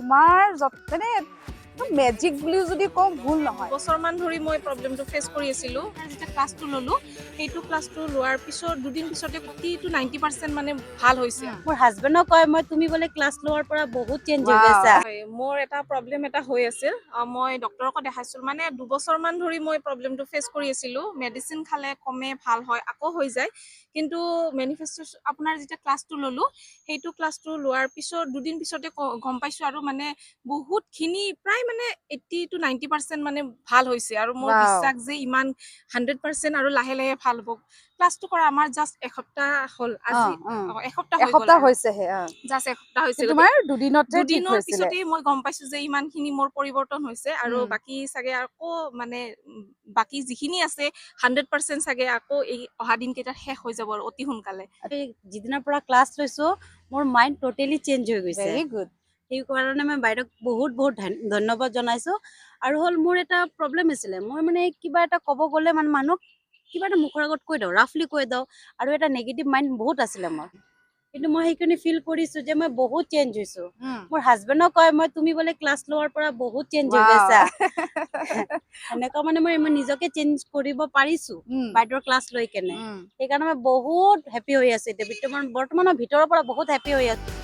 ইমান মানে মেজিক বুলি যদি কওঁ ভুল নহয়। বছৰমান ধৰি মই প্ৰব্লেমটো ফেচ কৰি আছিলোঁ। যেতিয়া ক্লাছটো ল'লোঁ, সেইটো ক্লাছটো লোৱাৰ পিছত দুদিন পিছতে 80 to 90% মানে ভাল হৈছে। মোৰ হাজবেণ্ডক কয় মই তুমি বোলে ক্লাছ লোৱাৰ পৰা বহুত চেঞ্জ হৈ Wow. গৈছা। হয়, মোৰ এটা প্ৰব্লেম এটা হৈ আছিল। মই ডক্টৰকো দেখাইছিলোঁ। মানে 2 বছৰমান ধৰি মই প্ৰব্লেমটো ফেচ কৰি আছিলোঁ। মেডিচিন খালে কমে, ভাল হয়, আকৌ হৈ যায়। কিন্তু মেনিফেষ্টেশ্যন আপোনাৰ যেতিয়া ক্লাছটো ল'লোঁ, সেইটো ক্লাছটো লোৱাৰ পিছত দুদিন পিছতে গম পাইছোঁ আৰু মানে বহুতখিনি প্ৰায় মানে 80 to 90% মানে ভাল হৈছে আৰু মোৰ Wow. বিশ্বাস যে ইমান 100% আৰু লাহে লাহে ভাল হ'ব। ক্লাছটো কৰা আমাৰ জাষ্ট এসপ্তাহ হ'ল। আজি এসপ্তাহ হৈ গ'ল এসপ্তাহ আৰু। হৈছেহে জাষ্ট এসপ্তাহ হৈছে। তোমাৰ দুদিনতে ঠিক দুদিনৰ হৈছিলে। পিছতেই মই গম পাইছোঁ যে ইমানখিনি মোৰ পৰিৱৰ্তন হৈছে আৰু বাকী চাগে আকৌ মানে বাকী যিখিনি আছে 100% চাগে আকৌ এই অহা দিনকেইটাত শেষ হৈ যাব আৰু অতি সোনকালে। যিদিনৰ পৰা ক্লাছ লৈছো মোৰ মাইণ্ড টোটেলি চেঞ্জ হৈ গৈছে। Very good. সেই কাৰণে মই বাইদেউক বহুত বহুত ধন্যবাদ জনাইছো। আৰু হ'ল মোৰ এটা প্ৰব্লেম আছিলে, মই মানে কিবা এটা ক'ব গ'লে মানে মানুহক কিবা এটা মুখৰ আগত কৈ দিওঁ, ৰাফলি কৈ দিওঁ, আৰু এটা নিগেটিভ মাইণ্ড বহুত আছিলে মোৰ। কিন্তু মই সেইখিনি ফিল কৰিছো যে মই বহুত চেঞ্জ হৈছো। মোৰ হাজবেণ্ডক কয় মই তুমি বোলে ক্লাছ লোৱাৰ পৰা বহুত চেঞ্জ হৈ গৈছা। এনেকুৱা মানে মই নিজকে চেঞ্জ কৰিব পাৰিছো বাইদেউৰ ক্লাছ লৈ কেনে। সেইকাৰণে মই বহুত হেপী হৈ আছো এতিয়া বৰ্তমানৰ ভিতৰৰ পৰা বহুত হেপী হৈ আছো।